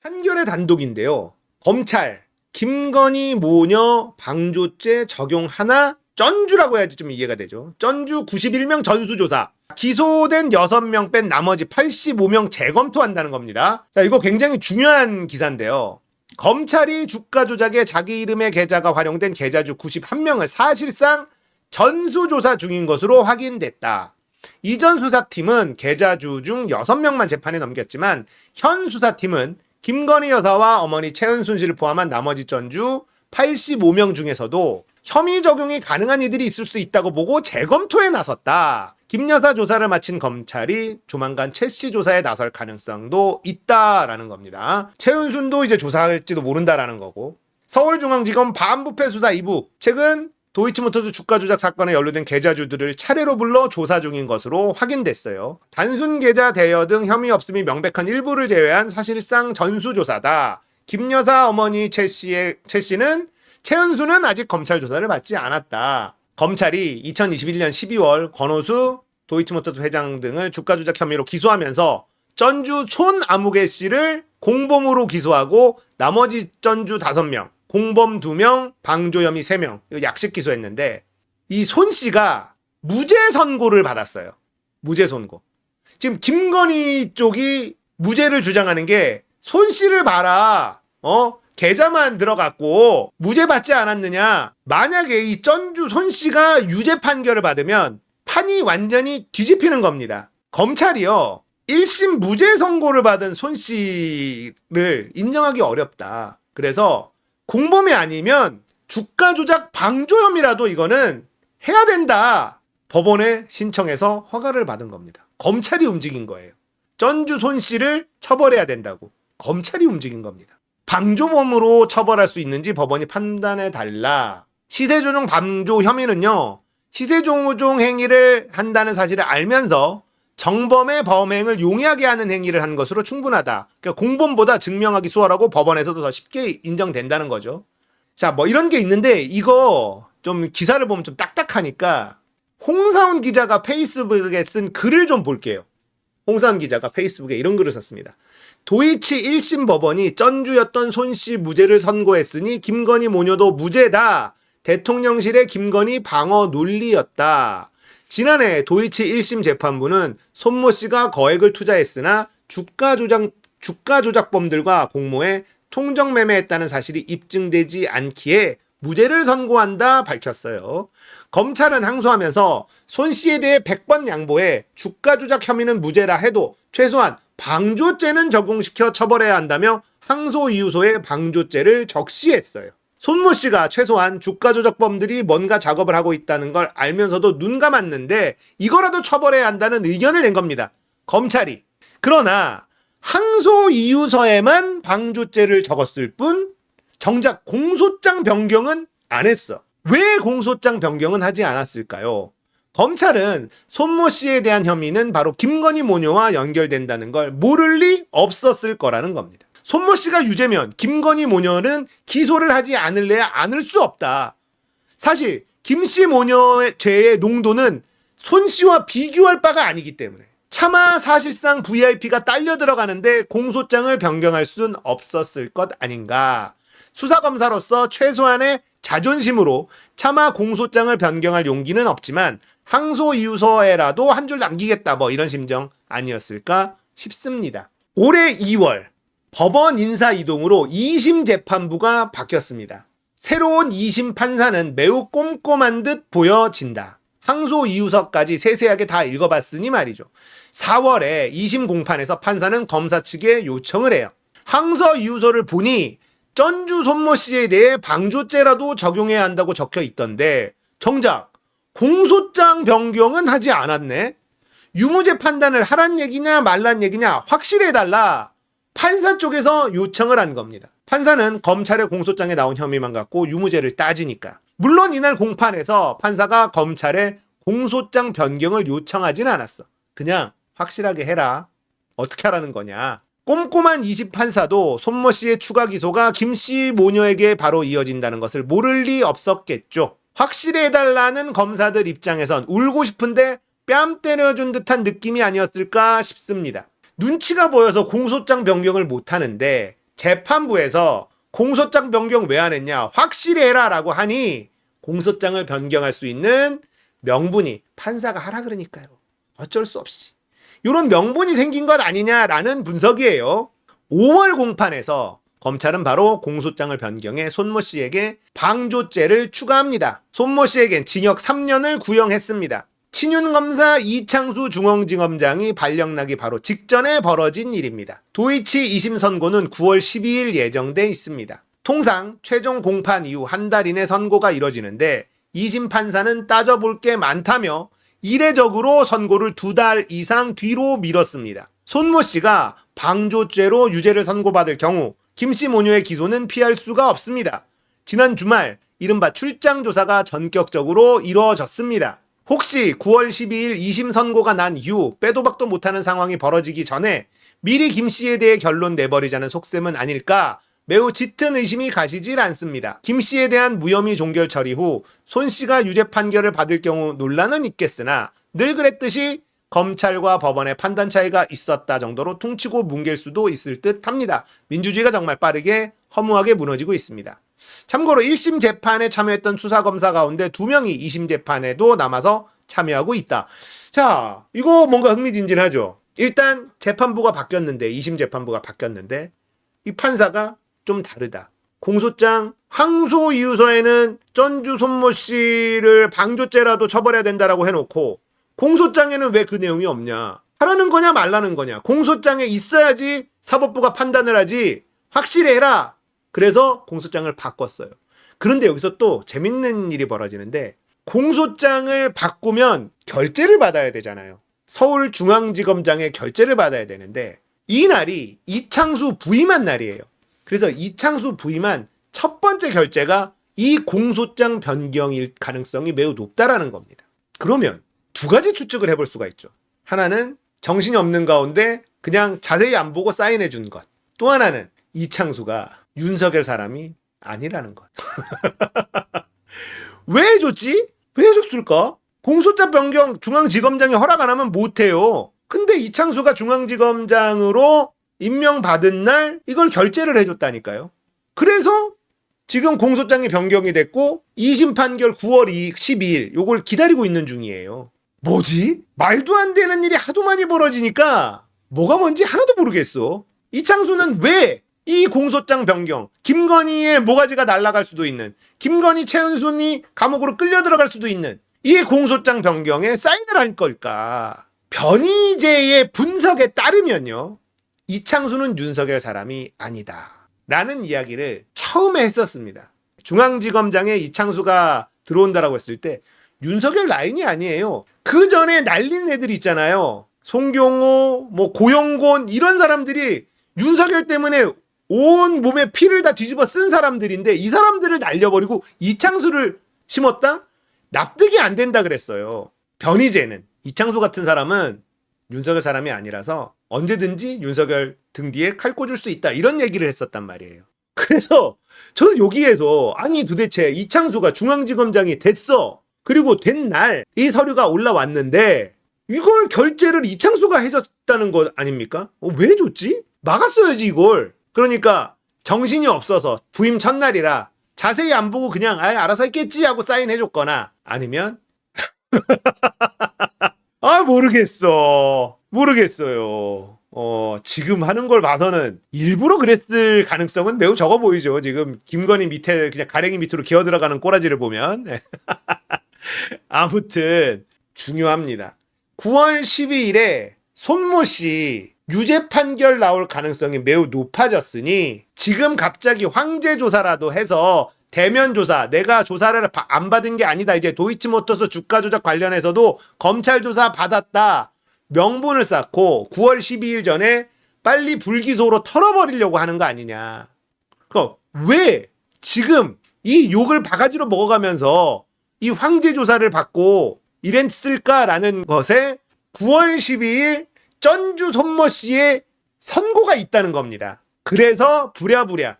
한겨레 단독인데요. 검찰 김건희 모녀 방조죄 적용하나? 전주라고 해야지 좀 이해가 되죠. 전주 91명 전수조사. 기소된 6명 뺀 나머지 85명 재검토한다는 겁니다. 자, 이거 굉장히 중요한 기사인데요. 검찰이 주가 조작에 자기 이름의 계좌가 활용된 계좌주 91명을 사실상 전수조사 중인 것으로 확인됐다. 이전 수사팀은 계좌주 중 6명만 재판에 넘겼지만 현 수사팀은 김건희 여사와 어머니 최은순 씨를 포함한 나머지 전주 85명 중에서도 혐의 적용이 가능한 이들이 있을 수 있다고 보고 재검토에 나섰다. 김 여사 조사를 마친 검찰이 조만간 최 씨 조사에 나설 가능성도 있다라는 겁니다. 최은순도 이제 조사할지도 모른다라는 거고. 서울중앙지검 반부패 수사 2부. 최근 도이치모터스 주가 조작 사건에 연루된 계좌주들을 차례로 불러 조사 중인 것으로 확인됐어요. 단순 계좌 대여 등 혐의 없음이 명백한 일부를 제외한 사실상 전수조사다. 김 여사 어머니 최 씨는 최은수는 아직 검찰 조사를 받지 않았다. 검찰이 2021년 12월 권오수 도이치모터스 회장 등을 주가 조작 혐의로 기소하면서 전주 손아무개 씨를 공범으로 기소하고 나머지 전주 5명, 공범 2명, 방조 혐의 3명 약식 기소했는데 이 손 씨가 무죄 선고를 받았어요. 무죄 선고. 지금 김건희 쪽이 무죄를 주장하는 게 손 씨를 봐라. 계좌만 들어갔고 무죄 받지 않았느냐. 만약에 이 전주 손 씨가 유죄 판결을 받으면 판이 완전히 뒤집히는 겁니다. 검찰이요 1심 무죄 선고를 받은 손 씨를 인정하기 어렵다. 그래서 공범이 아니면 주가 조작 방조 혐의라도 이거는 해야 된다. 법원에 신청해서 허가를 받은 겁니다. 검찰이 움직인 거예요. 전주 손 씨를 처벌해야 된다고 검찰이 움직인 겁니다. 방조범으로 처벌할 수 있는지 법원이 판단해 달라. 시세조종 방조 혐의는요. 시세조종 행위를 한다는 사실을 알면서 정범의 범행을 용이하게 하는 행위를 한 것으로 충분하다. 그러니까 공범보다 증명하기 수월하고 법원에서도 더 쉽게 인정된다는 거죠. 자, 뭐 이런 게 있는데 이거 좀 기사를 보면 좀 딱딱하니까 홍사훈 기자가 페이스북에 쓴 글을 좀 볼게요. 홍사훈 기자가 페이스북에 이런 글을 썼습니다. 도이치 1심 법원이 전주였던 손씨 무죄를 선고했으니 김건희 모녀도 무죄다. 대통령실의 김건희 방어 논리였다. 지난해 도이치 1심 재판부는 손모 씨가 거액을 투자했으나 주가 조작범들과 공모해 통정매매했다는 사실이 입증되지 않기에 무죄를 선고한다 밝혔어요. 검찰은 항소하면서 손 씨에 대해 100번 양보해 주가 조작 혐의는 무죄라 해도 최소한 방조죄는 적용시켜 처벌해야 한다며 항소 이유서에 방조죄를 적시했어요. 손모 씨가 최소한 주가 조작범들이 뭔가 작업을 하고 있다는 걸 알면서도 눈 감았는데 이거라도 처벌해야 한다는 의견을 낸 겁니다. 검찰이. 그러나 항소 이유서에만 방조죄를 적었을 뿐 정작 공소장 변경은 안 했어. 왜 공소장 변경은 하지 않았을까요? 검찰은 손모 씨에 대한 혐의는 바로 김건희 모녀와 연결된다는 걸 모를 리 없었을 거라는 겁니다. 손모 씨가 유죄면 김건희 모녀는 기소를 하지 않을래야 않을 수 없다. 사실 김 씨 모녀의 죄의 농도는 손 씨와 비교할 바가 아니기 때문에 차마 사실상 VIP가 딸려 들어가는데 공소장을 변경할 수는 없었을 것 아닌가. 수사검사로서 최소한의 자존심으로 차마 공소장을 변경할 용기는 없지만 항소 이유서에라도 한 줄 남기겠다 뭐 이런 심정 아니었을까 싶습니다. 올해 2월 법원 인사 이동으로 2심 재판부가 바뀌었습니다. 새로운 2심 판사는 매우 꼼꼼한 듯 보여진다. 항소 이유서까지 세세하게 다 읽어봤으니 말이죠. 4월에 2심 공판에서 판사는 검사 측에 요청을 해요. 항소 이유서를 보니 전주 손모 씨에 대해 방조죄라도 적용해야 한다고 적혀 있던데 정작 공소장 변경은 하지 않았네. 유무죄 판단을 하란 얘기냐 말란 얘기냐 확실해달라. 판사 쪽에서 요청을 한 겁니다. 판사는 검찰의 공소장에 나온 혐의만 갖고 유무죄를 따지니까. 물론 이날 공판에서 판사가 검찰에 공소장 변경을 요청하진 않았어. 그냥 확실하게 해라. 어떻게 하라는 거냐. 꼼꼼한 2심 판사도 손모 씨의 추가 기소가 김 씨 모녀에게 바로 이어진다는 것을 모를 리 없었겠죠. 확실히 해달라는 검사들 입장에선 울고 싶은데 뺨 때려준 듯한 느낌이 아니었을까 싶습니다. 눈치가 보여서 공소장 변경을 못하는데 재판부에서 공소장 변경 왜 안 했냐? 확실히 해라 라고 하니 공소장을 변경할 수 있는 명분이 판사가 하라 그러니까요. 어쩔 수 없이. 이런 명분이 생긴 것 아니냐라는 분석이에요. 5월 공판에서 검찰은 바로 공소장을 변경해 손모 씨에게 방조죄를 추가합니다. 손모 씨에겐 징역 3년을 구형했습니다. 친윤검사 이창수 중앙지검장이 발령나기 바로 직전에 벌어진 일입니다. 도이치 2심 선고는 9월 12일 예정돼 있습니다. 통상 최종 공판 이후 한 달 이내 선고가 이뤄지는데 2심 판사는 따져볼 게 많다며 이례적으로 선고를 2달 이상 뒤로 미뤘습니다. 손모 씨가 방조죄로 유죄를 선고받을 경우 김씨 모녀의 기소는 피할 수가 없습니다. 지난 주말 이른바 출장조사가 전격적으로 이루어졌습니다. 혹시 9월 12일 2심 선고가 난 이후 빼도 박도 못하는 상황이 벌어지기 전에 미리 김씨에 대해 결론 내버리자는 속셈은 아닐까 매우 짙은 의심이 가시질 않습니다. 김씨에 대한 무혐의 종결 처리 후 손씨가 유죄 판결을 받을 경우 논란은 있겠으나 늘 그랬듯이 검찰과 법원의 판단 차이가 있었다 정도로 퉁치고 뭉갤 수도 있을 듯 합니다. 민주주의가 정말 빠르게 허무하게 무너지고 있습니다. 참고로 1심 재판에 참여했던 수사검사 가운데 2명이 2심 재판에도 남아서 참여하고 있다. 자, 이거 뭔가 흥미진진하죠. 일단 재판부가 바뀌었는데 2심 재판부가 바뀌었는데 이 판사가 좀 다르다. 공소장 항소이유서에는 전주 손모 씨를 방조죄라도 처벌해야 된다라고 해놓고 공소장에는 왜 그 내용이 없냐? 하라는 거냐 말라는 거냐? 공소장에 있어야지 사법부가 판단을 하지. 확실히 해라. 그래서 공소장을 바꿨어요. 그런데 여기서 또 재밌는 일이 벌어지는데 공소장을 바꾸면 결재를 받아야 되잖아요. 서울중앙지검장의 결재를 받아야 되는데 이 날이 이창수 부임한 날이에요. 그래서 이창수 부임한 첫 번째 결재가 이 공소장 변경일 가능성이 매우 높다라는 겁니다. 그러면 두 가지 추측을 해볼 수가 있죠. 하나는 정신이 없는 가운데 그냥 자세히 안 보고 사인해 준 것. 또 하나는 이창수가 윤석열 사람이 아니라는 것. 왜 줬지? 왜 줬을까? 공소장 변경 중앙지검장이 허락 안 하면 못해요. 근데 이창수가 중앙지검장으로 임명받은 날 이걸 결재를 해줬다니까요. 그래서 지금 공소장이 변경이 됐고 2심 판결 9월 12일 요걸 기다리고 있는 중이에요. 뭐지? 말도 안 되는 일이 하도 많이 벌어지니까 뭐가 뭔지 하나도 모르겠어. 이창수는 왜 이 공소장 변경, 김건희의 모가지가 날아갈 수도 있는, 김건희 최은순이 감옥으로 끌려 들어갈 수도 있는 이 공소장 변경에 사인을 할 걸까? 변희재의 분석에 따르면요. 이창수는 윤석열 사람이 아니다. 라는 이야기를 처음에 했었습니다. 중앙지검장에 이창수가 들어온다라고 했을 때 윤석열 라인이 아니에요. 그 전에 날린 애들 있잖아요. 송경호, 고영곤 이런 사람들이 윤석열 때문에 온 몸에 피를 다 뒤집어 쓴 사람들인데 이 사람들을 날려버리고 이창수를 심었다? 납득이 안 된다 그랬어요. 변희재는 이창수 같은 사람은 윤석열 사람이 아니라서 언제든지 윤석열 등 뒤에 칼 꽂을 수 있다 이런 얘기를 했었단 말이에요. 그래서 저는 여기에서 아니 도대체 이창수가 중앙지검장이 됐어. 그리고 된 날 이 서류가 올라왔는데 이걸 결재를 이창수가 해줬다는 거 아닙니까? 왜 줬지? 막았어야지 이걸. 그러니까 정신이 없어서 부임 첫날이라 자세히 안 보고 그냥 알아서 했겠지 하고 사인해줬거나 아니면 모르겠어요. 지금 하는 걸 봐서는 일부러 그랬을 가능성은 매우 적어 보이죠. 지금 김건희 밑에 그냥 가랭이 밑으로 기어 들어가는 꼬라지를 보면. 아무튼 중요합니다. 9월 12일에 손모 씨 유죄 판결 나올 가능성이 매우 높아졌으니 지금 갑자기 황제 조사라도 해서 대면 조사, 내가 조사를 안 받은 게 아니다. 이제 도이치모터스 주가 조작 관련해서도 검찰 조사 받았다. 명분을 쌓고 9월 12일 전에 빨리 불기소로 털어버리려고 하는 거 아니냐. 그러니까 왜 지금 이 욕을 바가지로 먹어가면서 이 황제 조사를 받고 이랬을까라는 것에 9월 12일 전주 손모 씨의 선고가 있다는 겁니다. 그래서 부랴부랴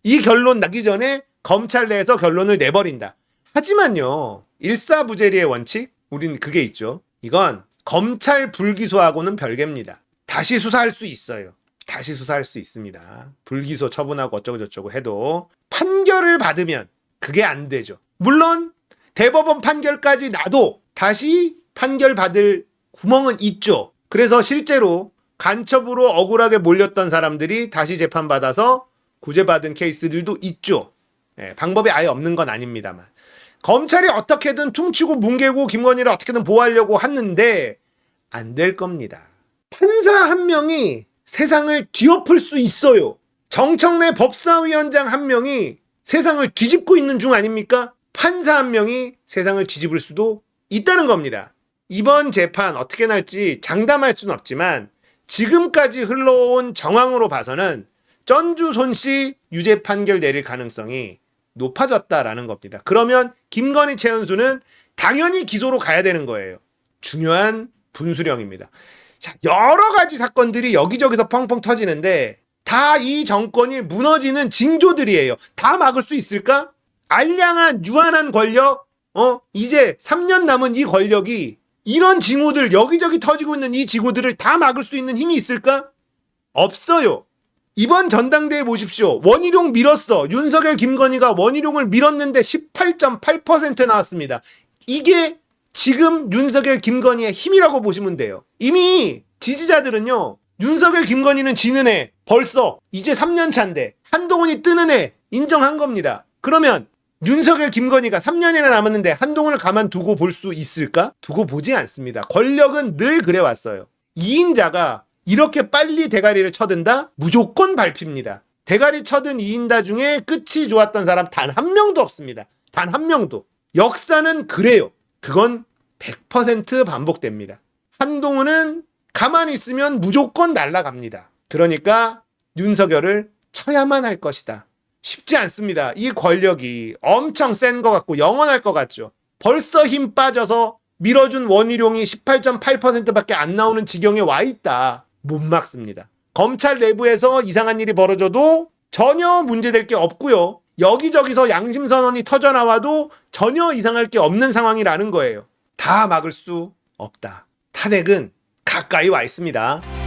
이 결론 나기 전에 검찰 내에서 결론을 내버린다. 하지만요. 일사부재리의 원칙? 우린 그게 있죠. 이건 검찰 불기소하고는 별개입니다. 다시 수사할 수 있어요. 다시 수사할 수 있습니다. 불기소 처분하고 어쩌고저쩌고 해도 판결을 받으면 그게 안 되죠. 물론 대법원 판결까지 나도 다시 판결 받을 구멍은 있죠. 그래서 실제로 간첩으로 억울하게 몰렸던 사람들이 다시 재판받아서 구제받은 케이스들도 있죠. 방법이 아예 없는 건 아닙니다만. 검찰이 어떻게든 퉁치고 뭉개고 김건희를 어떻게든 보호하려고 하는데 안 될 겁니다. 판사 한 명이 세상을 뒤엎을 수 있어요. 정청래 법사위원장 한 명이 세상을 뒤집고 있는 중 아닙니까? 판사 한 명이 세상을 뒤집을 수도 있다는 겁니다. 이번 재판 어떻게 날지 장담할 수는 없지만 지금까지 흘러온 정황으로 봐서는 전주 손씨 유죄 판결 내릴 가능성이 높아졌다라는 겁니다. 그러면 김건희 최은수는 당연히 기소로 가야 되는 거예요. 중요한 분수령입니다. 자, 여러 가지 사건들이 여기저기서 펑펑 터지는데 다 이 정권이 무너지는 징조들이에요. 다 막을 수 있을까? 알량한 유한한 권력, 이제 3년 남은 이 권력이 이런 징후들, 여기저기 터지고 있는 이 징후들을 다 막을 수 있는 힘이 있을까? 없어요. 이번 전당대회 보십시오. 원희룡 밀었어. 윤석열, 김건희가 원희룡을 밀었는데 18.8% 나왔습니다. 이게 지금 윤석열, 김건희의 힘이라고 보시면 돼요. 이미 지지자들은요, 윤석열, 김건희는 지는 애 벌써 이제 3년 차인데 한동훈이 뜨는 애 인정한 겁니다. 그러면 윤석열, 김건희가 3년이나 남았는데 한동훈을 가만두고 볼 수 있을까? 두고 보지 않습니다. 권력은 늘 그래왔어요. 2인자가 이렇게 빨리 대가리를 쳐든다? 무조건 밟힙니다. 대가리 쳐든 2인자 중에 끝이 좋았던 사람 단 한 명도 없습니다. 단 한 명도. 역사는 그래요. 그건 100% 반복됩니다. 한동훈은 가만히 있으면 무조건 날아갑니다. 그러니까 윤석열을 쳐야만 할 것이다. 쉽지 않습니다. 이 권력이 엄청 센 것 같고 영원할 것 같죠. 벌써 힘 빠져서 밀어준 원희룡이 18.8%밖에 안 나오는 지경에 와 있다. 못 막습니다. 검찰 내부에서 이상한 일이 벌어져도 전혀 문제될 게 없고요. 여기저기서 양심선언이 터져나와도 전혀 이상할 게 없는 상황이라는 거예요. 다 막을 수 없다. 탄핵은 가까이 와 있습니다.